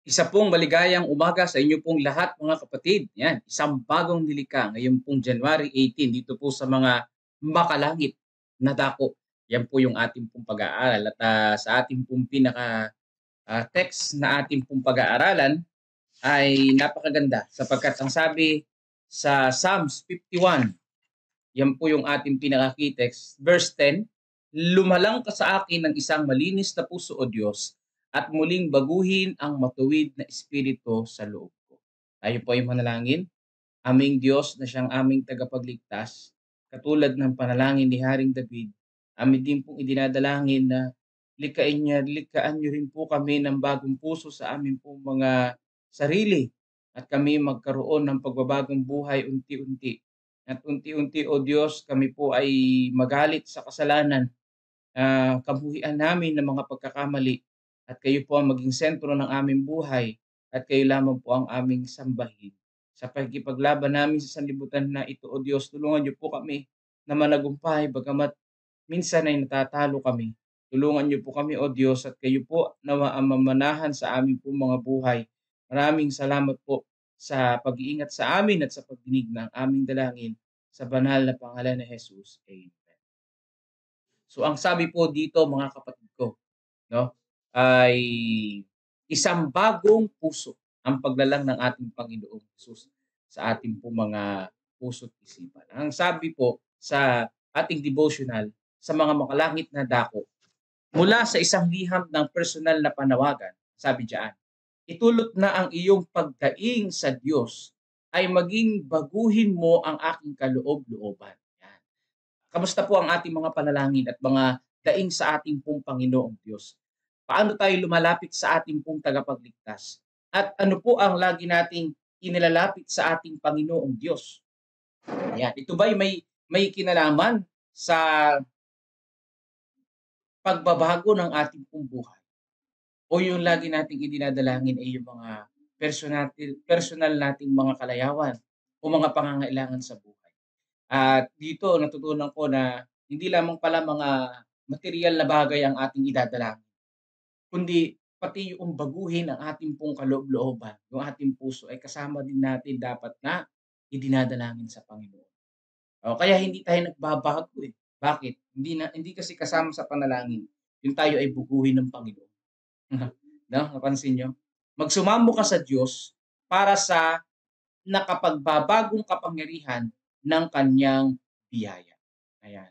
Isa pong maligayang umaga sa inyo pong lahat mga kapatid. Yan, isang bagong nilikha ngayon pong January 18 dito po sa mga makalangit na dako. Yan po yung ating pong pag-aaral at sa ating pong pinaka text na ating pong pag-aaralan ay napakaganda sapagkat ang sabi sa Psalms 51, yan po yung ating pinaka-key text, verse 10, lumalang ka sa akin ng isang malinis na puso o Diyos at muling baguhin ang matuwid na espiritu sa loob ko. Tayo po ay manalangin. Aming Diyos na siyang aming tagapagligtas, katulad ng panalangin ni Haring David, amin din pong idinadalangin na likhaan niyo rin po kami ng bagong puso sa amin pong mga sarili at kami magkaroon ng pagbabagong buhay unti-unti. At unti-unti, O Diyos, kami po ay magalit sa kasalanan, kabuhian namin ng mga pagkakamali at kayo po ang maging sentro ng aming buhay at kayo lamang po ang aming sambahin. Sa pagkipaglaban namin sa sanlibutan na ito, O Diyos, tulungan niyo po kami na managumpay bagamat minsan ay natatalo kami. Tulungan niyo po kami, O Diyos, at kayo po na mamanahan sa aming po mga buhay. Maraming salamat po sa pag-iingat sa amin at sa pagdinig ng aming dalangin sa banal na pangalan ni Jesus. Amen. So ang sabi po dito mga kapatid ko, no, ay isang bagong puso ang paglalang ng ating Panginoong Jesus sa ating po mga puso't isipan. Ang sabi po sa ating devotional sa mga makalangit na dako, mula sa isang liham ng personal na panawagan, sabi diyan, itulot na ang iyong pagdaing sa Diyos ay maging baguhin mo ang aking kaloob-looban. Yan. Kamusta po ang ating mga panalangin at mga daing sa ating pong Panginoong Diyos? Paano tayo lumalapit sa ating pong tagapagligtas? At ano po ang lagi nating inilalapit sa ating Panginoong Diyos? Ayan. Ito ba'y may kinalaman sa pagbabago ng ating pong buhay? O yung lagi nating idinadalangin ay yung mga personal nating mga kalayawan o mga pangangailangan sa buhay? At dito natutunan ko na hindi lamang pala mga material na bagay ang ating idadalangin, kundi pati yung baguhin ang ating pong kaloob-looban, yung ating puso ay kasama din natin dapat na idinadalangin sa Panginoon. O kaya hindi tayo nagbabago eh. Bakit? Hindi kasi kasama sa panalangin yung tayo ay buguhin ng Panginoon. No, napansin niyo? Magsumamo ka sa Diyos para sa nakapagbabagong kapangyarihan ng kanyang biyaya. Ayan.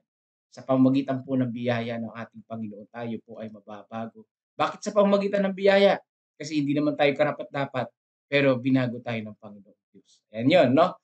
Sa pamamagitan po ng biyaya ng ating Panginoon, tayo po ay mababago. Bakit sa pamamagitan ng biyaya? Kasi hindi naman tayo karapat-dapat, pero binago tayo ng Panginoon Diyos. Ayan yun, no?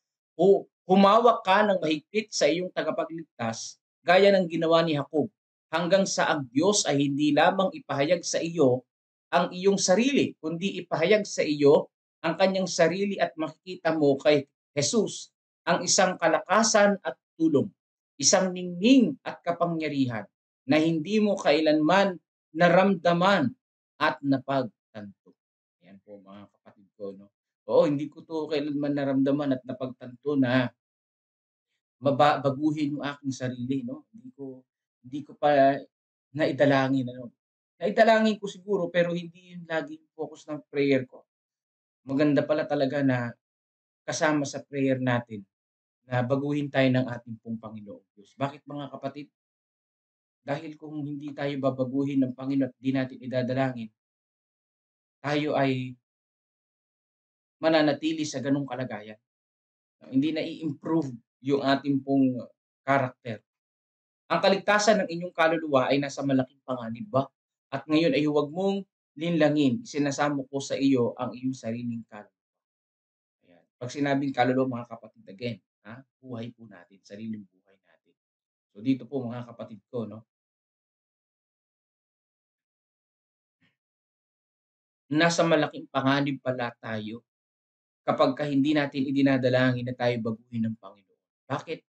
Humawak ka ng mahigpit sa iyong tagapagligtas, gaya ng ginawa ni Jacob, hanggang sa ang Diyos ay hindi lamang ipahayag sa iyo ang iyong sarili, kundi ipahayag sa iyo ang kanyang sarili at makikita mo kay Jesus ang isang kalakasan at tulong, isang ningning at kapangyarihan na hindi mo kailanman naramdaman at napagtanto. Yan po mga kapatid ko, no? Oo, hindi ko to kailanman naramdaman at napagtanto na baguhin yung aking sarili, no? Hindi ko pa naidalangin, ano. Naidalangin ko siguro pero hindi yun lagi yung focus ng prayer ko. Maganda pala talaga na kasama sa prayer natin na baguhin tayo ng ating pong Panginoong Diyos. Bakit mga kapatid? Dahil kung hindi tayo babaguhin ng Panginoon at di natin idadalangin, tayo ay mananatili sa ganung kalagayan. Hindi na i-improve yung ating pong karakter. Ang kaligtasan ng inyong kaluluwa ay nasa malaking panganib ba? At ngayon ay huwag mong linlangin, isinasamo ko sa iyo ang iyong sariling kaluluwa. Ayan. Pag sinabing kaluluwa mga kapatid, again, buhay po natin, sariling buhay natin. So dito po mga kapatid ko, no, nasa malaking panganib pala tayo kapag hindi natin idinadalangin na tayo baguhin ng Panginoon. Bakit?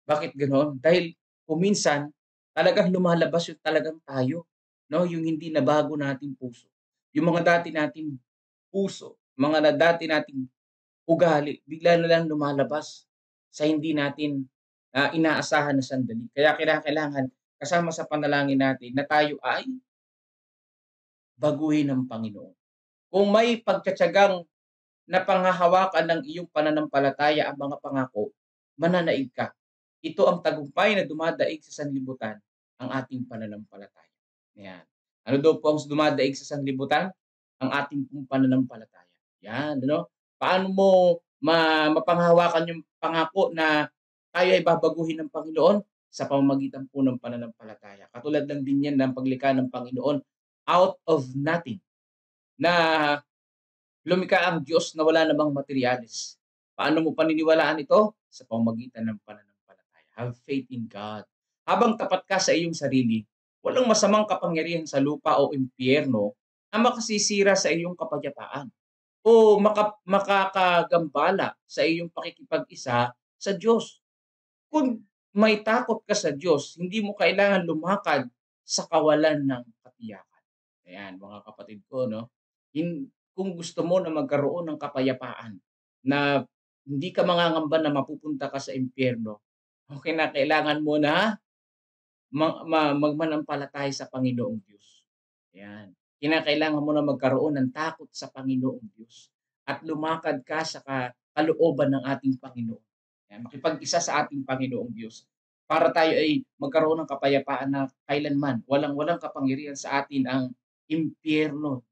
Bakit gano'n? Dahil kung minsan talagang lumalabas yung talagang tayo, no, yung hindi nabago nating puso. Yung mga dati nating puso, dati nating ugali, bigla na lang lumalabas sa hindi natin inaasahan na sandali. Kaya kailangan kasama sa panalangin natin na tayo ay baguhin ng Panginoon. Kung may pagtitiyagang napanghahawakan ng iyong pananampalataya ang mga pangako, mananaig ka. Ito ang tagumpay na dumadaig sa sanlibutan, ang ating pananampalataya. Yan. Ano daw po ang dumadaig sa sanlibutan? Ang ating pong pananampalataya. Yan, ano? Paano mo mapanghahawakan yung pangako na tayo ay babaguhin ng Panginoon? Sa pamamagitan po ng pananampalataya. Katulad lang din yan ng paglikha ng Panginoon out of nothing na lumikha ang Diyos na wala namang materyales. Paano mo paniniwalaan ito? Sa pamamagitan ng pananampalataya. Have faith in God. Habang tapat ka sa iyong sarili, walang masamang kapangyarihan sa lupa o impyerno ang makasisira sa iyong kapayapaan o makakagambala sa iyong pakikipag-isa sa Diyos. Kung may takot ka sa Diyos, hindi mo kailangan lumakad sa kawalan ng katiyakan. Ayan, mga kapatid ko, no? Kung gusto mo na magkaroon ng kapayapaan, na hindi ka mangangamba na mapupunta ka sa impyerno, okay na kailangan mo na magmanampalataya sa Panginoong Diyos. Ayan. Kinakailangan mo na magkaroon ng takot sa Panginoong Diyos at lumakad ka sa kalooban ng ating Panginoon. Ayan, makipag-isa sa ating Panginoong Diyos para tayo ay magkaroon ng kapayapaan na kailanman walang kapangyarihan sa atin ang impyerno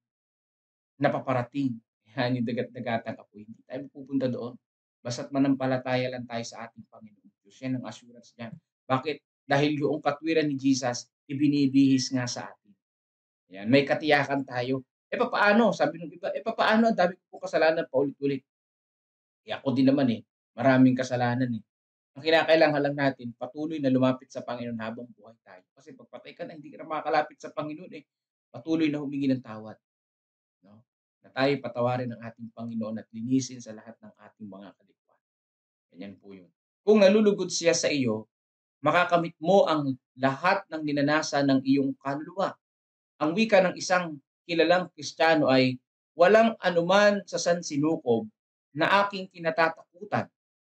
na paparating. Yan yung dagat-dagatang apoy. Hindi tayo pupunta doon. Basta't manampalataya lang tayo sa ating Panginoong Diyos. Yan ang assurance niyan. Bakit? Dahil yung katwiran ni Jesus, ibinibihis nga sa atin. Yan, may katiyakan tayo. Papaano? Sabi ng iba, papaano? Ang dami ko kasalanan paulit-ulit. Ako din naman maraming kasalanan Ang kinakailangan lang natin, patuloy na lumapit sa Panginoon habang buhay tayo. Kasi pag patay ka na, hindi ka na makakalapit sa Panginoon Patuloy na humingi ng tawad. No? Na tayo patawarin ng ating Panginoon at linisin sa lahat ng ating mga kalikuan. Ganyan po yun. Kung nalulugod siya sa iyo, makakamit mo ang lahat ng dinanasan ng iyong kaluluwa. Ang wika ng isang kilalang Kristiyano ay, walang anuman sa sansinukob na aking kinatatakutan,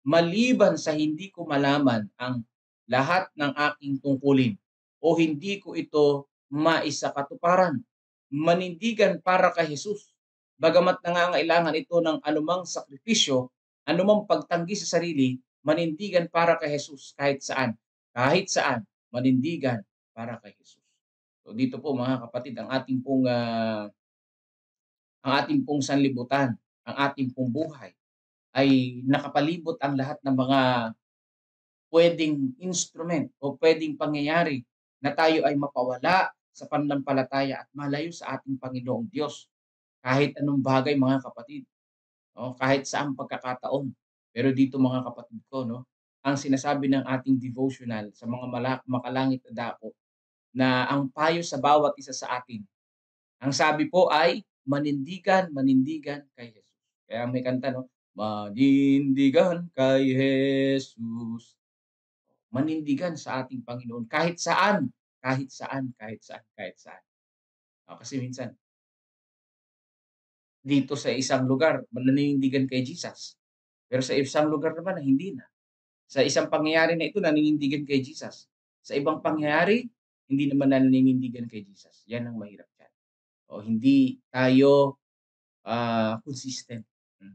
maliban sa hindi ko malaman ang lahat ng aking tungkulin o hindi ko ito maisakatuparan. Manindigan para kay Jesus. Bagamat nangangailangan ito ng anumang sakripisyo, anumang pagtanggi sa sarili, manindigan para kay Jesus kahit saan. Kahit saan, manindigan para kay Jesus. So dito po mga kapatid, ang ating pong sanlibutan, ang ating pong buhay ay nakapalibot ang lahat ng mga puwedeng instrument o puwedeng pangyayari na tayo ay mapawala sa pananampalataya at malayo sa ating Panginoong Diyos. Kahit anong bagay mga kapatid, no? Kahit saang pagkakataon. Pero dito mga kapatid ko, no, ang sinasabi ng ating devotional sa mga makalangit na dako na ang payo sa bawat isa sa atin, ang sabi po ay manindigan, manindigan kay Jesus. Kaya may kanta, no? Manindigan kay Jesus. Manindigan sa ating Panginoon kahit saan, kahit saan, kahit saan, kahit saan. Kasi minsan, dito sa isang lugar, naninindigan kay Jesus. Pero sa isang lugar naman na hindi na. Sa isang pangyayari na ito, naninindigan kay Jesus. Sa ibang pangyayari, hindi naman naninindigan kay Jesus. Yan ang mahirap diyan. O hindi tayo consistent.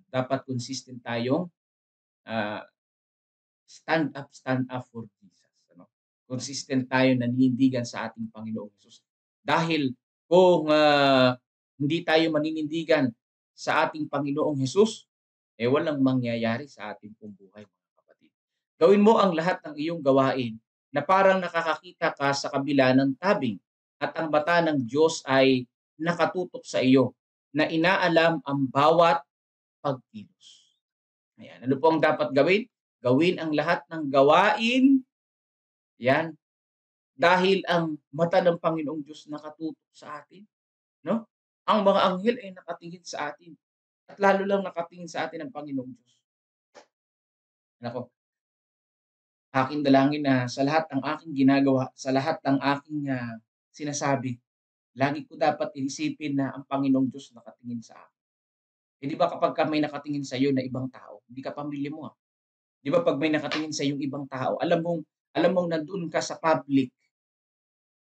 Dapat consistent tayong ah, stand up for Jesus. Ano? Consistent tayo naninindigan sa ating Panginoong Hesus. Dahil kung hindi tayo maninindigan sa ating Panginoong Hesus, walang mangyayari sa ating pong buhay, mga kapatid. Gawin mo ang lahat ng iyong gawain na parang nakakakita ka sa kabila ng tabing at ang mata ng Diyos ay nakatutok sa iyo na inaalam ang bawat pagkilos. Ayan. Ano po ang dapat gawin? Gawin ang lahat ng gawain, yan, dahil ang mata ng Panginoong Diyos nakatutok sa atin. No? Ang mga anghel ay nakatingin sa atin. At lalo lang nakatingin sa atin ang Panginoong Diyos. Nako, aking dalangin na sa lahat ng aking ginagawa, sa lahat ng aking sinasabi, lagi ko dapat iisipin na ang Panginoong Diyos nakatingin sa akin. Di ba kapag may nakatingin sa iyo na ibang tao, hindi ka pamilya mo. Di ba pag may nakatingin sa iyong ibang tao, alam mong nandoon ka sa public,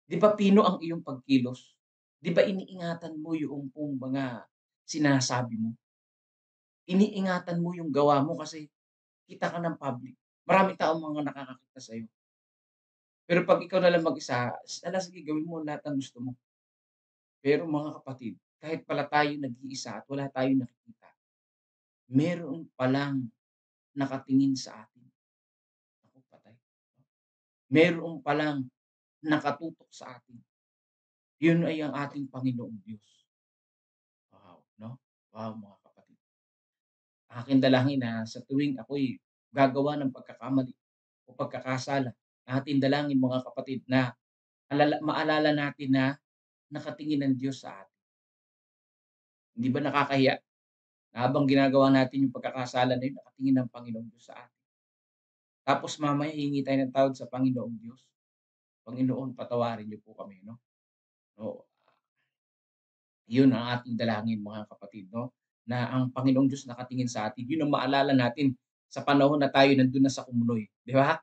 di ba pino ang iyong pagkilos? Di ba iniingatan mo yung mga sinasabi mo. Iniingatan mo yung gawa mo kasi kita ka ng public. Maraming taong mga nakakakita sa'yo. Pero 'pag ikaw na lang mag-isa, sige gawin mo lahat ng gusto mo. Pero mga kapatid, kahit pala tayo nag-iisa at wala tayong nakikita, meron palang nakatingin sa atin. Naku, patay. Meron palang nakatutok sa atin. Yun ay ang ating Panginoong Diyos. Wow, 'no? Wow, mga kapatid. Aking dalangin na sa tuwing ako'y gagawa ng pagkakamali o pagkakasala, ating dalangin mga kapatid na maalala natin na nakatingin ang Diyos sa atin. Hindi ba nakakahiya na habang ginagawa natin yung pagkakasala na yun, nakatingin ang Panginoong Diyos sa atin. Tapos mamaya hihingi tayo ng tawad sa Panginoong Diyos. Panginoon, patawarin niyo po kami, 'no? Oo, yun ang ating dalangin mga kapatid, 'no, na ang Panginoong Diyos nakatingin sa atin. Yun ang maalala natin sa panahon na tayo nandun na sa kumunoy, 'di ba?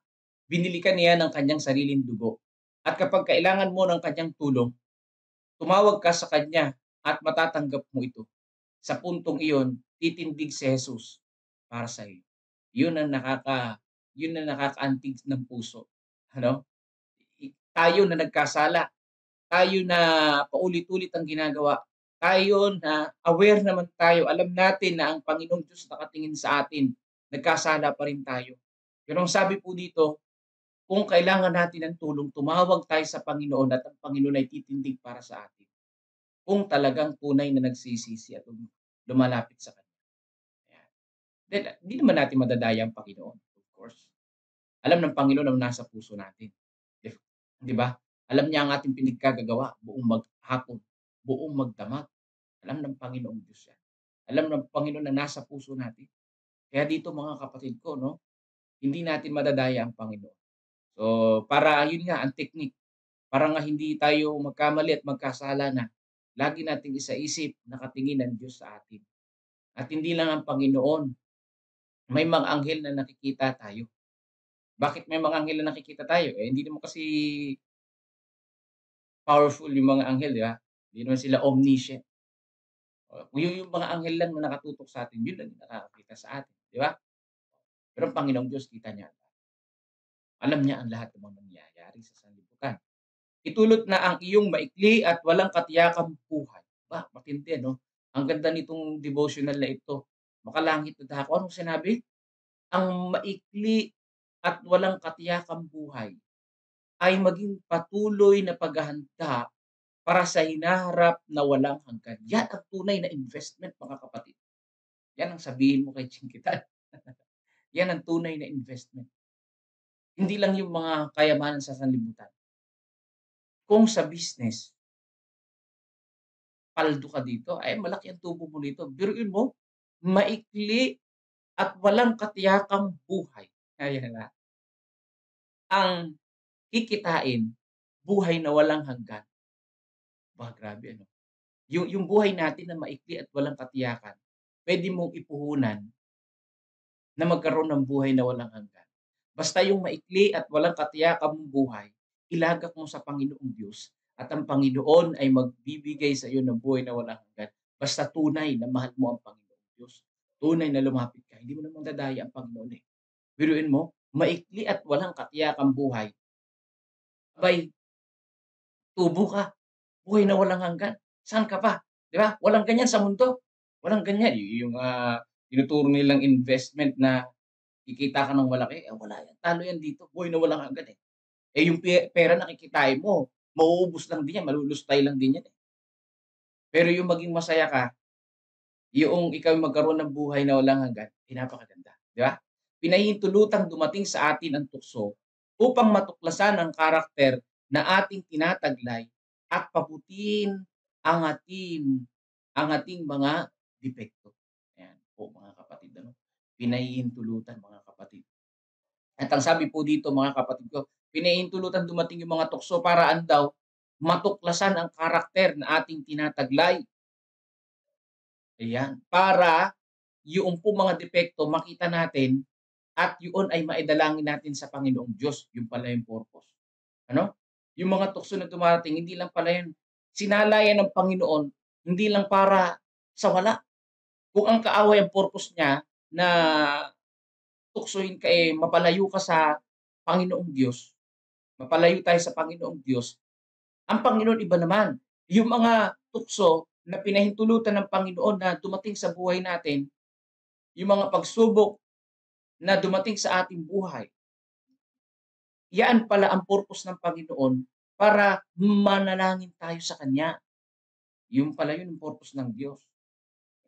Binili ka niya ng kanyang sariling dugo at kapag kailangan mo ng kanyang tulong, tumawag ka sa kanya at matatanggap mo ito. Sa puntong iyon, titindig si Jesus para sa'yo. Yun ang yun ang nakakaantig ng puso, ano? Tayo na nagkasala, tayo na paulit-ulit ang ginagawa, tayo na aware naman tayo, alam natin na ang Panginoong Diyos nakatingin sa atin, nagkasala pa rin tayo. Pero ang sabi po dito, kung kailangan natin ng tulong, tumawag tayo sa Panginoon at ang Panginoon ay titindig para sa atin. Kung talagang tunay na nagsisisi at lumalapit sa Kanya. Ayan. Then, hindi naman natin madadaya ang Panginoon, of course. Alam ng Panginoon ang nasa puso natin. If 'Di ba? Alam niya ang ating pinagkagagawa buong maghapon, buong magdamag. Alam ng Panginoong Diyos 'yan. Alam ng Panginoon na nasa puso natin. Kaya dito mga kapatid ko 'no, hindi natin madadaya ang Panginoon. So, para yun nga ang technique, para nga hindi tayo magkamali at magkasala na, lagi nating isaisip nakatingin ang Diyos sa atin. At hindi lang ang Panginoon, may mga anghel na nakikita tayo. Bakit may mga anghel na nakikita tayo? Eh, hindi naman kasi powerful yung mga anghel, 'di ba? Hindi naman sila omniscient. Yung mga anghel lang na nakatutok sa atin, yun lang yung nakakakita sa atin, 'di ba? Pero ang Panginoong Diyos kita niya. Alam niya ang lahat ng mga nangyayari sa sanlibutan. Itulot na ang iyong maikli at walang katiyakang buhay. Ba, matindi ano? Ang ganda nitong devotional na ito. Makalangit na dako. Anong sinabi? Ang maikli at walang katiyakang buhay ay maging patuloy na paghahanda para sa hinaharap na walang hanggan. Yan ang tunay na investment, mga kapatid. Yan ang sabihin mo kay Chinkitan. Yan ang tunay na investment. Hindi lang yung mga kayamanan sa sanlibutan. Kung sa business, paldo ka dito, ay malaki ang tubo mo dito. Biruin mo, maikli at walang katiyakang buhay. Ayan na. Ang kikitain, buhay na walang hanggan. Ba, grabe ano. Yung buhay natin na maikli at walang katiyakan, pwede mong ipuhunan na magkaroon ng buhay na walang hanggan. Basta yung maikli at walang katiyakan mong buhay, ilagak mo sa Panginoong Diyos at ang Panginoon ay magbibigay sa iyo ng buhay na walang hanggan. Basta tunay na mahal mo ang Panginoong Diyos. Tunay na lumapit ka. Hindi mo naman dadaya ang Panginoon eh. Biruin mo, maikli at walang katiyakang buhay. Abay, tubo ka. Buhay na walang hanggan. Saan ka pa? 'Di ba? Walang ganyan sa mundo. Walang ganyan. Yung tinuturo nilang investment na kikita ka ng malaki, eh, wala yan, talo yan dito, buhay na walang hanggan, eh. Eh, yung pera na kikitain mo, mauubos lang din yan, malulustay lang din yan, eh. Pero yung maging masaya ka, yung ikaw magkaroon ng buhay na walang hanggan, eh, napakaganda, 'di ba? Pinahihintulutang dumating sa atin ang tukso upang matuklasan ang karakter na ating tinataglay at pabutin ang ating mga depekto. Ayan po mga kapatid ano, pinahihintulutan mga kapatid. At ang sabi po dito mga kapatid ko, pinahihintulutan dumating yung mga tukso para daw matuklasan ang karakter na ating tinataglay. Ayan, para yung po mga depekto makita natin at yun ay maidalangin natin sa Panginoong Diyos, yung pala yung purpose. Ano? Yung mga tukso na dumarating, hindi lang pala yun sinalayan ng Panginoon, hindi lang para sa wala. Kung ang kaaway ang purpose niya na tuksohin ka, mapalayo ka sa Panginoong Diyos, mapalayo tayo sa Panginoong Diyos, ang Panginoon iba naman. Yung mga tukso na pinahintulutan ng Panginoon na dumating sa buhay natin, yung mga pagsubok na dumating sa ating buhay, yan pala ang purpose ng Panginoon para manalangin tayo sa Kanya. Yung pala yun ang purpose ng Diyos.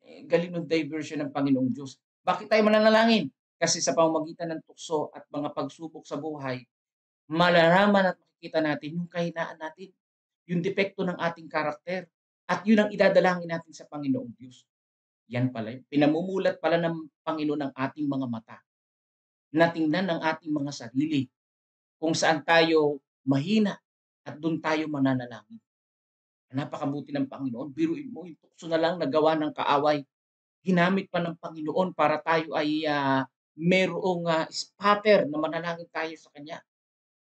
Galing ng diversion ng Panginoong Diyos. Bakit tayo mananalangin? Kasi sa pamamagitan ng tukso at mga pagsubok sa buhay, malalaman at makikita natin yung kahinaan natin, yung depekto ng ating karakter, at yun ang idadalangin natin sa Panginoong Diyos. Yan pala yun. Pinamumulat pala ng Panginoon ang ating mga mata na tingnan ang ating mga sarili kung saan tayo mahina at doon tayo mananalangin. Napakabuti ng Panginoon. Biruin mo, yung tukso na lang nagawa ng kaaway, ginamit pa ng Panginoon para tayo ay merong spatter na manalangin tayo sa Kanya.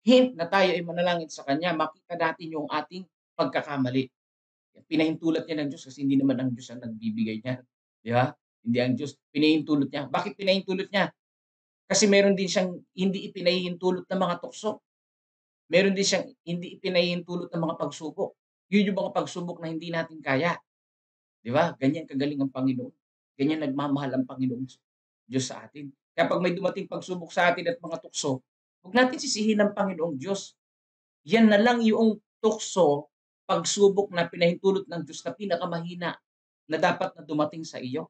Hint na tayo ay manalangin sa Kanya, makita natin yung ating pagkakamali. Pinahintulot niya ng Diyos kasi hindi naman ang Diyos ang nagbibigay niya. Di ba? Hindi ang Diyos. Pinahintulot niya. Bakit pinahintulot niya? Kasi meron din siyang hindi ipinahihintulot ng mga tukso. Meron din siyang hindi ipinahihintulot ng mga pagsubok. Yun yung mga pagsubok na hindi natin kaya. Di ba? Ganyan kagaling ang Panginoon. Ganyan nagmamahal ang Panginoon Diyos sa atin. Kaya pag may dumating pagsubok sa atin at mga tukso, huwag natin sisihin ang Panginoong Diyos. Yan na lang yung tukso, pagsubok na pinahintulot ng Diyos na pinakamahina na dapat na dumating sa iyo.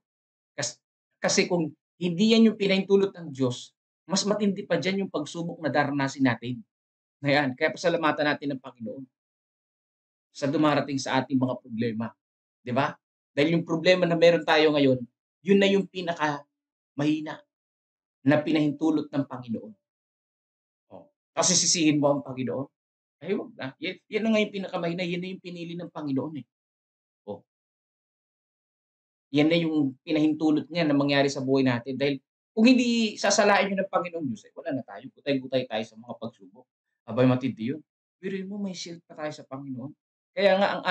Kasi kung hindi yan yung pinahintulot ng Diyos, mas matindi pa dyan yung pagsubok na daranasin natin. Ayan, kaya pasalamatan natin ng Panginoon sa dumarating sa ating mga problema. Di ba? Dahil yung problema na meron tayo ngayon, yun na yung pinaka mahina na pinahintulot ng Panginoon. Oh. Kasi sisihin mo ang Panginoon. Ay, wag na. Yan na nga yung pinakamahina. Yan na yung pinili ng Panginoon eh. Oh. Yan na yung pinahintulot niya na mangyari sa buhay natin. Dahil kung hindi sasalain yun ng Panginoong Diyos, wala na tayo. Gutay-gutay tayo sa mga pagsubok. Abay, matindi yun. Pero mo, may shield pa tayo sa Panginoon. Kaya nga ang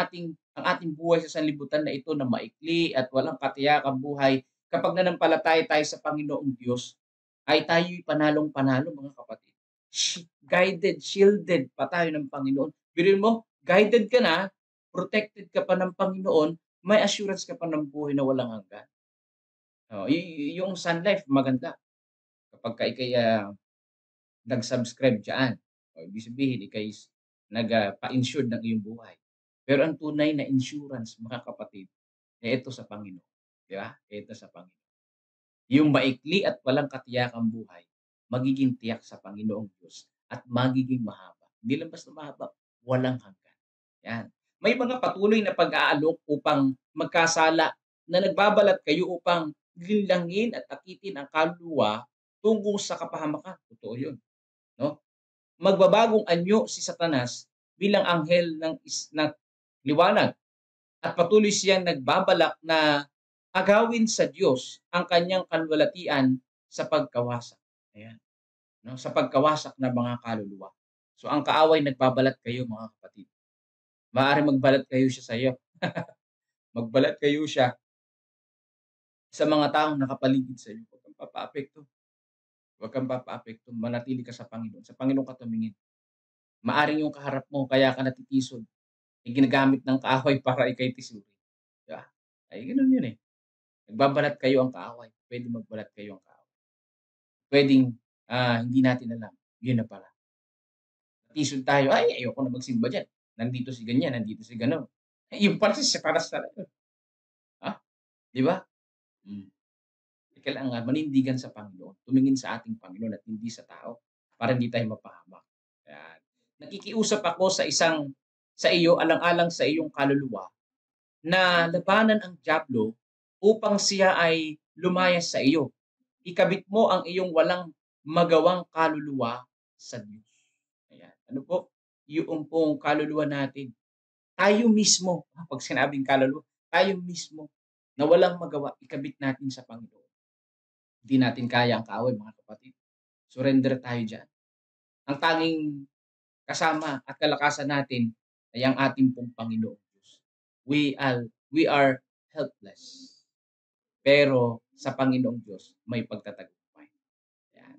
ating buhay sa sanlibutan na ito na maikli at walang katiyakang buhay, kapag nanampalataya tayo sa Panginoong Diyos, ay tayo'y panalong-panalo mga kapatid. Guided, shielded pa tayo ng Panginoon. Biruin mo, guided ka na, protected ka pa ng Panginoon, may assurance ka pa ng buhay na walang hanggan. Oh, yung Sun Life maganda. Kapag ka ikay nag-subscribe diyan, ibig sabihin ikay pa-insured ng iyong buhay. Pero ang tunay na insurance, mga kapatid, ito sa Panginoon. Di ba? Ito sa Panginoon. Yung maikli at walang katiyakang buhay, magiging tiyak sa Panginoong Diyos at magiging mahaba. Hindi lang basta mahaba, walang hanggan. Yan. May mga patuloy na pag-aalok upang magkasala na nagbabalat kayo upang linlangin at akitin ang kaluluwa tungo sa kapahamakan. Totoo yun. No? Magbabagong anyo si Satanas bilang anghel ng liwanag at patuloy siyang nagbabalak na agawin sa Diyos ang kanyang kalwalatian sa pagkawasak. Ayan. No? Sa pagkawasak ng mga kaluluwa. So ang kaaway nagbabalat kayo mga kapatid. Maaari magbalat kayo siya sa iyo. Magbalat kayo siya sa mga taong nakapaligid sa iyo. Huwag kang papaapekto. Huwag kang papaapekto. Manatili ka sa Panginoon. Sa Panginoon ka tumingin. Maaring yung kaharap mo, kaya ka natitisod. Ginagamit ng kaaway para ikay tisuri. Diba? Ay, ganoon yun eh. Nagbabalat kayo ang kaaway. Pwede magbalat kayo ang kaaway. Pwedeng hindi natin alam. Yun na pala. Natisod tayo. Ay, ayoko na magsimba dyan. Nandito si ganyan, nandito si gano'n. Yung pala si Satanas talaga. Di ba? Kailangan manindigan sa Panginoon. Tumingin sa ating Panginoon at hindi sa tao para hindi tayo mapahamak. Yan. Nakikiusap ako sa iyo, alang-alang sa iyong kaluluwa, na labanan ang dyablo upang siya ay lumayas sa iyo. Ikabit mo ang iyong walang magawang kaluluwa sa Diyos. Ayan. Ano po? Yung pong kaluluwa natin. Tayo mismo, pag sinabing kaluluwa, tayo mismo na walang magawa, ikabit natin sa Panginoon. Hindi natin kaya ang kaaway, mga kapatid. Surrender tayo dyan. Ang tanging kasama at kalakasan natin ay ang ating pong Panginoon Diyos. We are helpless. Pero sa Panginoong Diyos may pagtatagumpay. Yan.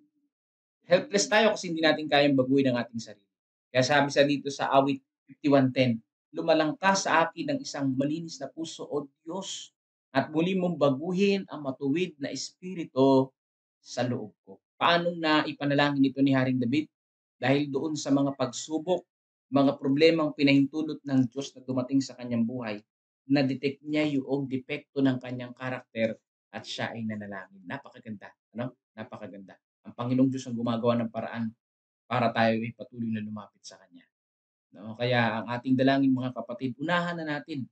Helpless tayo kasi hindi natin kayang baguhin ang ating sarili. Kaya sabi sa dito sa awit 51:10, lumalang ka sa akin ng isang malinis na puso, O Diyos, at muli mong baguhin ang matuwid na espiritu sa loob ko. Paano na ipanalangin ito ni Haring David? Dahil doon sa mga pagsubok, mga problemang pinahintulot ng Diyos na dumating sa kanyang buhay, na-detect niya yung depekto ng kanyang karakter at siya ay nanalangin. Napakaganda, ano? Napakaganda. Ang Panginoong Diyos ang gumagawa ng paraan para tayo ay patuloy na lumapit sa Kanya. No? Kaya ang ating dalangin mga kapatid, unahan na natin.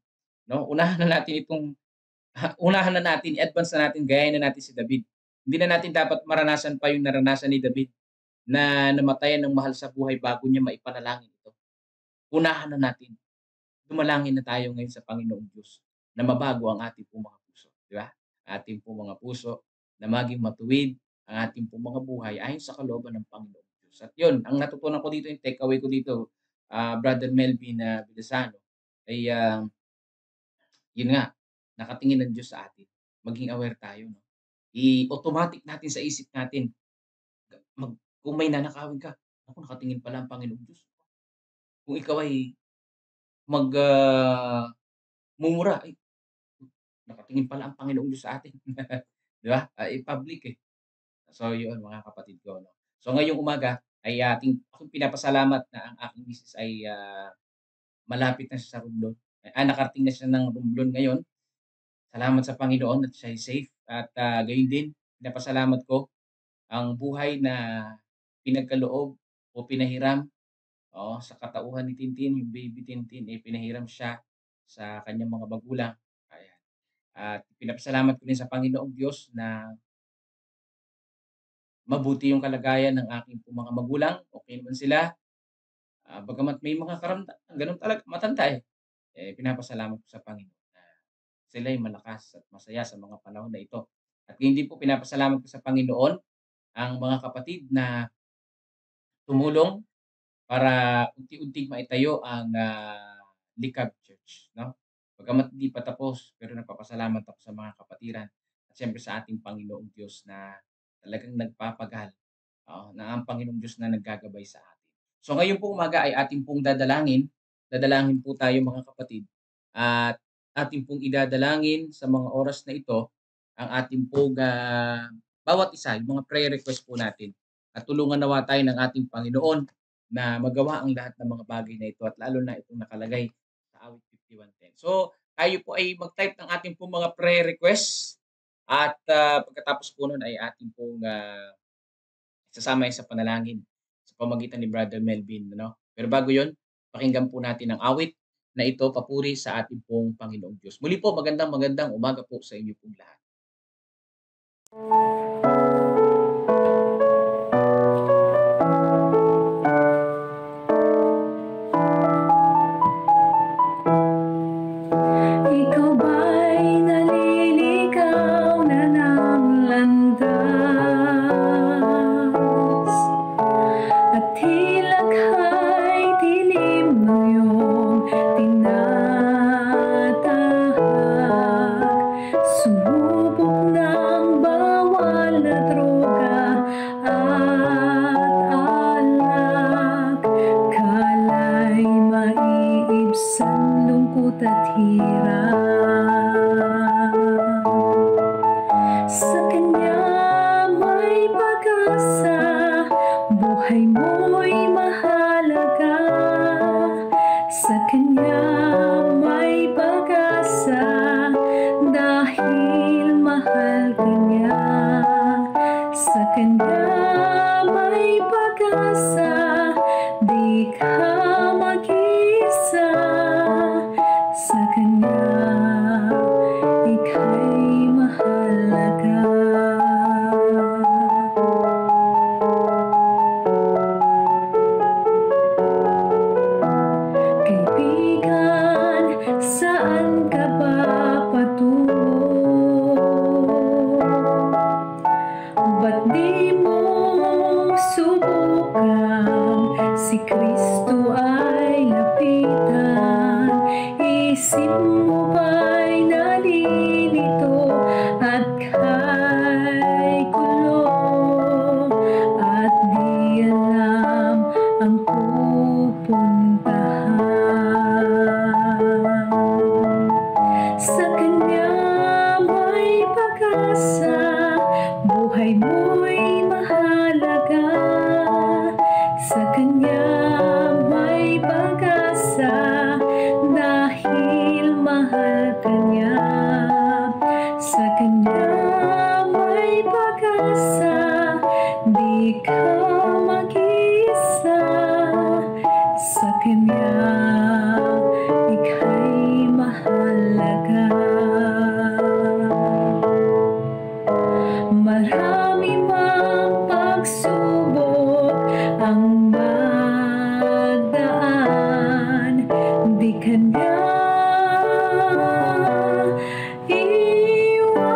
No? Unahan na natin itong, unahan na natin, i-advance na natin, gaya na natin si David. Hindi na natin dapat maranasan pa yung naranasan ni David na namatayan ng mahal sa buhay bago niya maipanalangin ito. Unahan na natin. Dumalangin na tayo ngayon sa Panginoong Diyos na mabago ang ating pong mga puso. Di ba? Ating pong mga puso na maging matuwid ang ating pong mga buhay ayon sa kalooban ng Panginoong Diyos. At yun, ang natutunan ko dito, yung takeaway ko dito, Brother Melvin Villasano, ay yun nga, nakatingin ng Diyos sa atin. Maging aware tayo. No? I-automatic natin sa isip natin, kung may nanakawin ka, ako nakatingin pala ang Panginoong Diyos. Kung ikaw ay mumura, ay, nakatingin pala ang Panginoong Diyos sa atin. Di ba? I-public eh. So yun mga kapatid ko. No? So ngayong umaga ay akong pinapasalamat na ang aking misis ay malapit na siya sa Romblon. Nakarating na siya ng Romblon ngayon. Salamat sa Panginoon at siya ay safe. At gayon din, pinapasalamat ko ang buhay na pinagkaloob o pinahiram sa katauhan ni Tintin, yung baby Tintin, pinahiram siya sa kanyang mga magulang. Ayan. At pinapasalamat ko din sa Panginoong Diyos na mabuti yung kalagayan ng aking mga magulang. Okay naman sila. Bagamat may mga karamdaman, ganun talaga, matanda eh. Pinapasalamat ko sa Panginoon na sila'y malakas at masaya sa mga panahon na ito. At hindi po pinapasalamat ko sa Panginoon ang mga kapatid na tumulong para unti-unting maitayo ang Likab Church. No? Bagamat hindi pa tapos, pero nagpapasalamat ako sa mga kapatiran at siyempre sa ating Panginoong Diyos na talagang nagpapagal. Na ang Panginoong Diyos na naggagabay sa atin. So ngayon po umaga ay ating pong dadalangin. Dadalangin po tayo mga kapatid. At ating pong idadalangin sa mga oras na ito ang ating pong bawat isa, yung mga prayer request po natin. At tulungan nawa tayo ng ating Panginoon na magawa ang lahat ng mga bagay na ito at lalo na itong nakalagay sa awit 51:10. So tayo po ay mag-type ng ating pong mga prayer requests at pagkatapos po nun ay ating pong sasama sa panalangin sa pamagitan ni Brother Melvin. No? Pero bago yon, pakinggan po natin ang awit na ito, papuri sa ating pong Panginoong Diyos. Muli po, magandang umaga po sa inyo pong lahat. Ba't di mo subukan Sa Kanya may pag-asa, buhay mo'y mahalaga. Sa Kanya may pag-asa, dahil mahal ka niya. Sa Kanya may pag-asa, di ka mag-iisa. Sa Kanya ika'y mahalaga. Marami mang pagsubok ang magdaan, di ka niya iwan.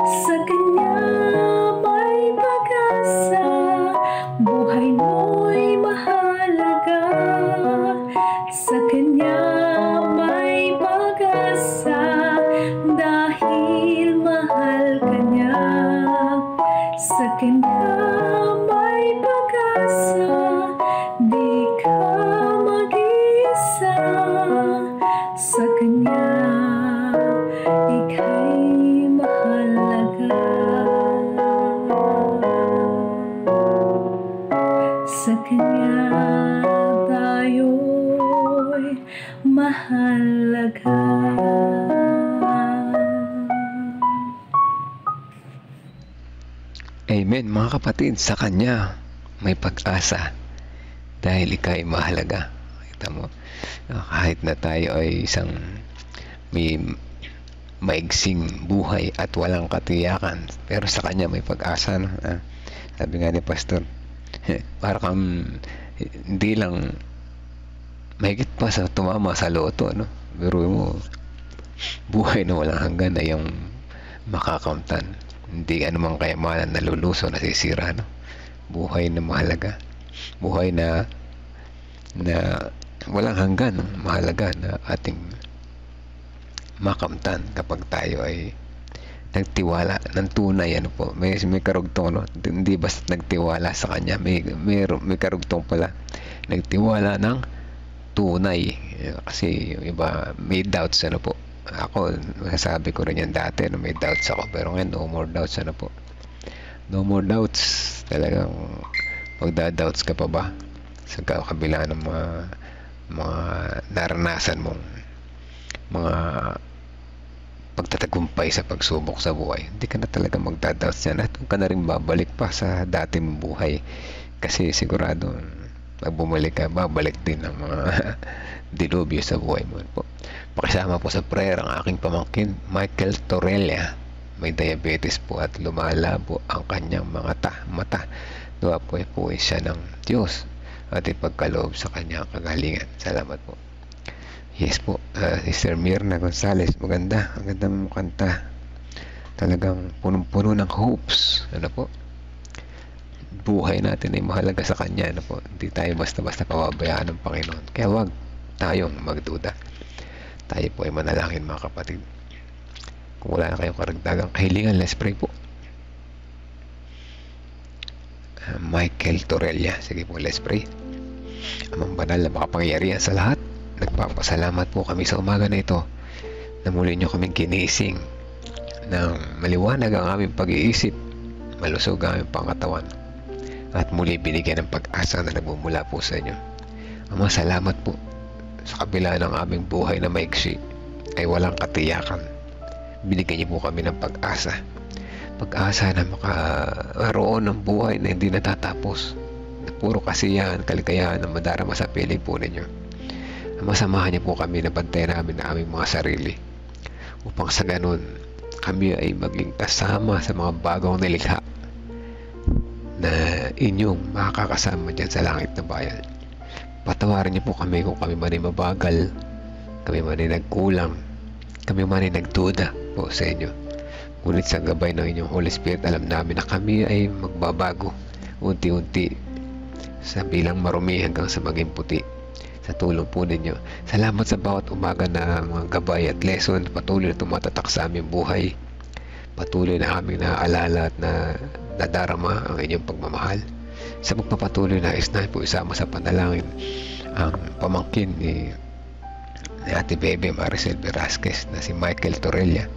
Sa Kanya may pag-asa, buhay mo'y mahalaga. Sa Kanya may pag-asa, dahil mahal ka niya. Sa Kanya may pag-asa, di ka mag-iisa. Sa Kanya ika'y mahalaga. Sa Kanya tayo'y mahalaga. Amen, mga kapatid. Sa Kanya may pag-asa, dahil ika'y mahalaga. Kita mo, kahit na tayo ay isang may maigsing buhay at walang katiyakan, pero sa Kanya may pag-asa, no? Sabi nga ni Pastor, para kang hindi lang mahigit pa sa tumama sa loto, no? Pero mo, buhay na walang hanggan ay yung makakamtan. Hindi anumang kayamanan naluluso, nasisira, no? Buhay na mahalaga, buhay na walang hanggan, no? Mahalaga na ating makamtan kapag tayo ay nagtiwala ng tunay, ano po, may karugtong, no? Hindi basta nagtiwala sa Kanya, may karugtong pala, nagtiwala ng tunay. Kasi yung iba may doubts, ano po. Ako, masasabi ko rin yan dati, no, may doubts ako, pero ngayon no more doubts, ano po, no more doubts. Talagang magda-doubts ka pa ba sa kabila ng mga naranasan mong mga pagtatagumpay sa pagsubok sa buhay? Hindi ka na talaga magda-doubts yan, at huwag ka na rin babalik pa sa dati mong buhay, kasi sigurado pag bumalik ka, babalik din ang mga dilubyo sa buhay mo, po. Pakisama po sa prayer ang aking pamangkin Michael Torrelia. May diabetes po at lumalabo ang kanyang mga mata. Dua po siya ng Diyos at ipagkaloob sa kanyang kagalingan. Salamat po. Yes po, Sister Mirna Gonzalez, maganda mong kanta. Talagang punong-puno ng hopes. Ano po? Buhay natin ay mahalaga sa Kanya, ano po. Hindi tayo basta-basta pababayaan ng Panginoon. Kaya wag tayong magduda. Tayo po ay manalangin, mga kapatid. Kung wala na kayong karagdagang kahilingan, let's pray po. Michael Torrelia, sige po, let's pray. Amang banal na makapangyarihan sa lahat, nagpapasalamat po kami sa umaga na ito na muli nyo kaming ginising ng maliwanag ang aming pag-iisip, malusog ang aming pangatawan, at muli binigyan ng pag-asa na nagmumula po sa inyo. Ama, salamat po sa kabila ng aming buhay na maiksi ay walang katiyakan. Binigyan niyo po kami ng pag-asa. Pag-asa na makaroon ng buhay na hindi natatapos, na puro kasiyahan, kaligayahan na madarama sa piling po ninyo. Masamahan niyo po kami na bantayan namin na aming mga sarili, upang sa ganun kami ay maging kasama sa mga bagong nilikha na inyong makakasama dyan sa langit na bayan. Patawarin niyo po kami kung kami man ay mabagal, kami man ay nagkulang, kami man ay nagduda po sa inyo. Ngunit sa gabay ng inyong Holy Spirit, alam namin na kami ay magbabago unti-unti sa bilang marumi hanggang sa maging puti sa tulong po ninyo. Salamat sa bawat umaga na mga gabay at lesson, patuloy na tumatatak sa aming buhay. Patuloy na aming naaalala at na nadarama ang inyong pagmamahal. Sa magpapatuloy na isnahin po isama sa panalangin ang pamangkin ni Ate Bebe Maricel Velasquez na si Michael Torella.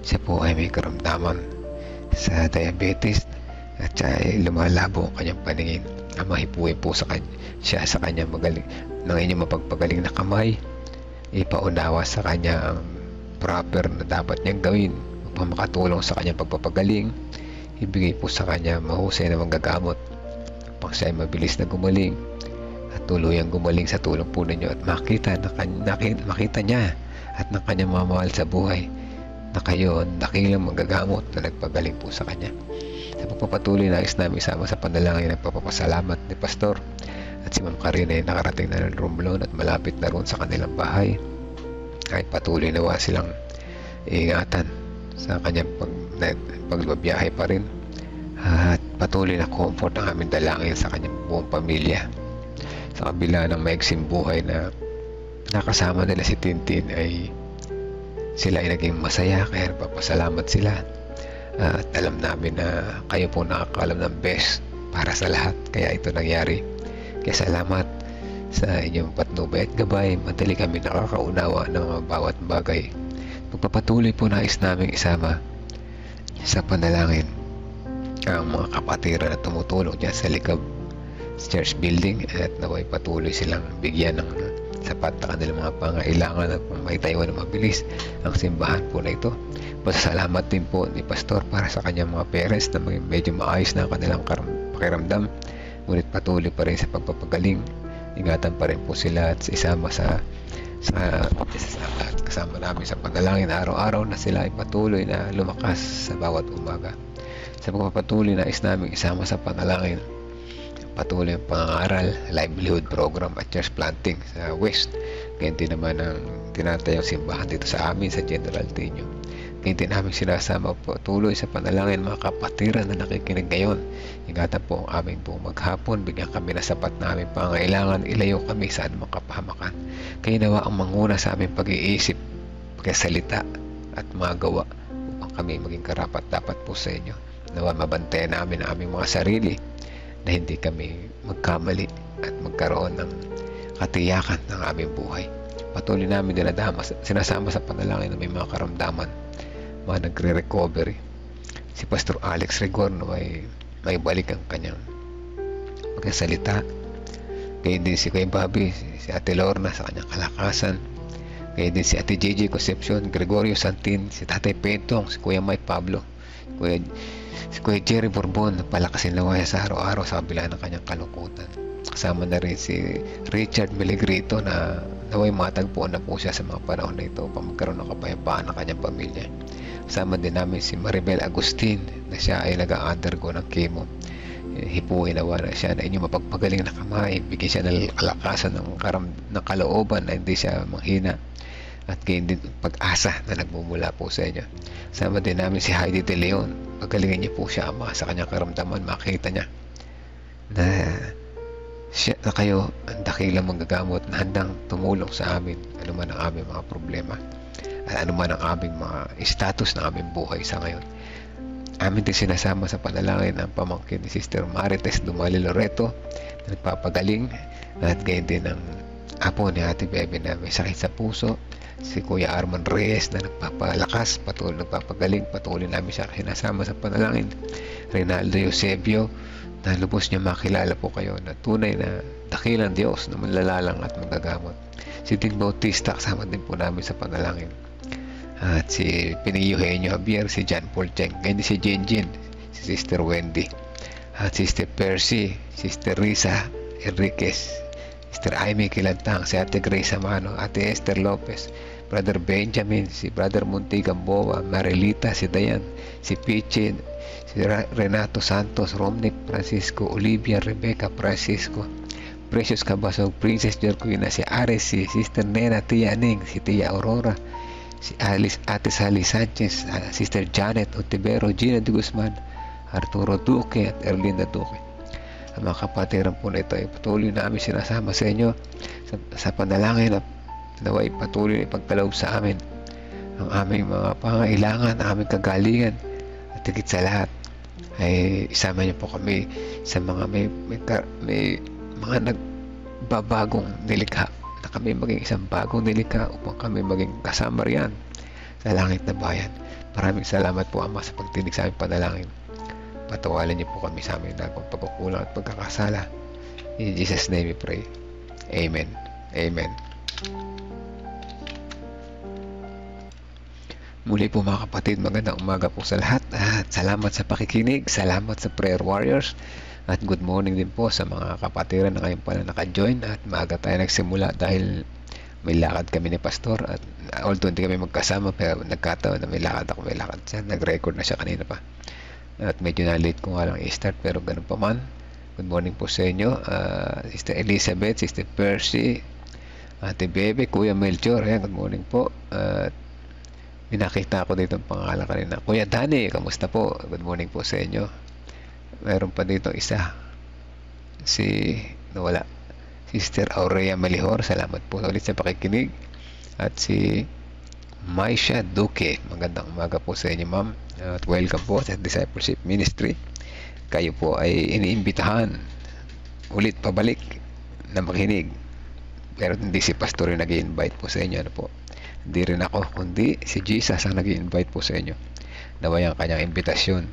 Siya po ay may karamdaman sa diabetes at lumalabo ang kanyang paningin. Mahipuin po siya sa kanyang magaling ng inyong mapagpagaling na kamay. Ipaunawa sa kanya ang proper na dapat niyang gawin upang makatulong sa kanyang pagpapagaling. Ibigay po sa kanya mahusay na manggagamot upang siya ay mabilis na gumaling at tuluyang gumaling sa tulong po ninyo at makita niya at ng kanyang mamahal sa buhay na kayo ang dakilang manggagamot na nagpagaling po sa kanya. Sa pagpapatuloy, nais namin isama sa panalangin ng pagpapasalamat ni Pastor at si Ma'am Karina ay nakarating na ng Romblon at malapit na roon sa kanilang bahay. Kahit patuloy nawa silang iingatan sa kanyang pagbabiyahe pa rin at patuloy na comfort ang aming dalangin sa kanyang buong pamilya. Sa kabila ng maiksing buhay na nakasama nila si Tintin ay sila ay naging masaya, kaya nagpapasalamat sila at alam namin na kayo po nakakalam ng best para sa lahat, kaya ito nangyari. Kaya salamat sa inyong patnubay at gabay. Madali kami nakakaunawa ng mga bawat bagay. Pagpapatuloy po nais namin isama sa panalangin ang mga kapatiran na tumutulong dyan sa likab church building at naway patuloy silang bigyan ng sapat na kanilang mga pangailangan at maitayo na mabilis ang simbahan po na ito. Pasalamat din po ni Pastor para sa kanyang mga parents na medyo maayos na ang kanilang pakiramdam, ngunit patuloy pa rin sa pagpapagaling. Ingatan pa rin po sila at isama kasama namin sa panalangin araw-araw na sila ay patuloy na lumakas sa bawat umaga. Sa pagpapatuloy na namin isama sa panalangin patuloy ang pangangaral, livelihood program at church planting sa West. Ganyan din naman ang tinatayong simbahan dito sa amin sa General Tinio. Ganyan din namin sinasama patuloy sa panalangin mga kapatiran na nakikinig ngayon. Ingatan po ang aming buong maghapon, bigyan kami na sapat na aming pangailangan, ilayo kami sa anumang kapahamakan. Kayo nawa ang manguna sa aming pag-iisip, pagkasalita at mga gawa upang kami maging karapat dapat po sa inyo. Nawa mabantayan namin ang aming mga sarili na hindi kami magkamali at magkaroon ng katiyakan ng aming buhay. Patuloy namin sinasama sa panalangin na may mga karamdaman, mga nagre-recovery. Si Pastor Alex Rigorno ay may balik ang kanyang magkasalita. Kaya din si Kuya Bobby, si Ate Lorna sa kanyang kalakasan. Kaya din si Ate Gigi Concepcion, Gregorio Santin, si Tatay Pentong, si Kuya Mike Pablo, si Kuya Jerry Borbon, palakasin lawaya sa araw-araw sa kabila ng kanyang kalungkutan. Kasama na rin si Richard Meligrito na naway matagpuan na po siya sa mga panahon na ito upang magkaroon ng kapayapaan ng kanyang pamilya. Kasama din namin si Maribel Agustin na siya ay nag-undergo ng chemo. Hipuin nawa na siya na inyong mapagpagaling na kamay, bigyan siya ng kalakasan ng kalooban na hindi siya manghina at gain din pag-asa na nagmumula po sa inyo. Sama din namin si Heidi De Leon. Pagalingin niyo po siya, Ama, sa kanyang karamdaman. Makita niya na siya na kayo ang dakilang manggagamot na handang tumulong sa amin anuman ang aming mga problema at anuman ang aming mga status ng aming buhay sa ngayon. Amin din sinasama sa panalangin ang pamangkin ni Sister Marites Dumali Loreto na nagpapagaling at gayon din ang apo ni Ate Bebe na may sakit sa puso, si Kuya Arman Reyes na nagpapalakas, nagpapagaling, patuloy namin siya sinasama sa panalangin. Reynaldo Eusebio na lubos niya makilala po kayo na tunay na dakilang Diyos na manlalalang at magagamot. Si Ding Bautista kasama din po namin sa panalangin. At si Pinay Eugenio Javier, si John Paul Cheng, ganyan si Jinjin, si Sister Wendy, at Sister Percy, Sister Risa Enriquez, Sister Aimee Kilantang, si Ate Grace Amano, Ate Esther Lopez, Brother Benjamin, si Brother Monty Gamboa, Marilita, si Dayan, si Pichin, si Renato Santos, Romnick Francisco, Olivia Rebecca Francisco, Precious Cabasog, Princess Jorquina, si Ares, si Sister Nena, Tia Ning, si Tia Aurora, si Alice, Ate Sally Sanchez, Sister Janet Otibero, Gina de Guzman, Arturo Duque at Erlinda Duque. Ang mga kapatiran po na ito ay patuloy na aming sinasama sa inyo sa panalangin at naway patuloy na ipagkaloob sa amin ang aming mga pangailangan, ang aming kagalingan at higit sa lahat ay isama niyo po kami sa mga may mga babagong nilikha, na kami maging isang bagong nilikha upang kami maging kasama riyan sa langit na bayan. Maraming salamat po, Ama, sa pagtinig sa aming panalangin. Patawalan niyo po kami sa aming nagawang pagkukulang at pagkakasala. In Jesus' name we pray. Amen. Amen. Muli po mga kapatid, magandang umaga po sa lahat at salamat sa pakikinig, salamat sa prayer warriors at good morning din po sa mga kapatiran na ngayon pala naka-join at maaga tayo nagsimula dahil may lakad kami ni Pastor at although hindi kami magkasama pero nagkataon na may lakad ako, may lakad siya, nag-record na siya kanina pa at medyo na-late ko nga lang i-start pero ganun pa man. Good morning po sa inyo, Sister Elizabeth, Sister Percy, Ate Bebe, Kuya Melchor, ayan, good morning po. Pinakita ko dito ang pangalan kanina. Kuya Dani, kamusta po? Good morning po sa inyo. Meron pa dito isa. Nawala. Sister Aurea Malihor, salamat po ulit sa pakikinig. At si Maisha Duque, magandang umaga po sa inyo, ma'am. At welcome po sa Discipleship Ministry. Kayo po ay iniimbitahan ulit pabalik na makinig. Pero hindi si Pastor yung nag-i-invite po sa inyo. Ano po? Hindi rin ako, kundi si Jesus ang nag-i-invite po sa inyo. Naway ang kanyang imbitasyon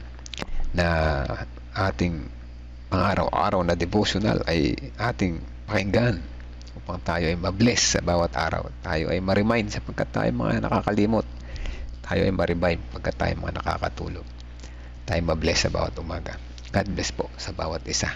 na ating pang-araw-araw na devotional ay ating pakinggan upang tayo ay mabless sa bawat araw. Tayo ay ma-remind sapagkat tayo mga nakakalimot. Tayo ay ma-remind pagkat tayo mga nakakatulog. Tayo mabless sa bawat umaga. God bless po sa bawat isa.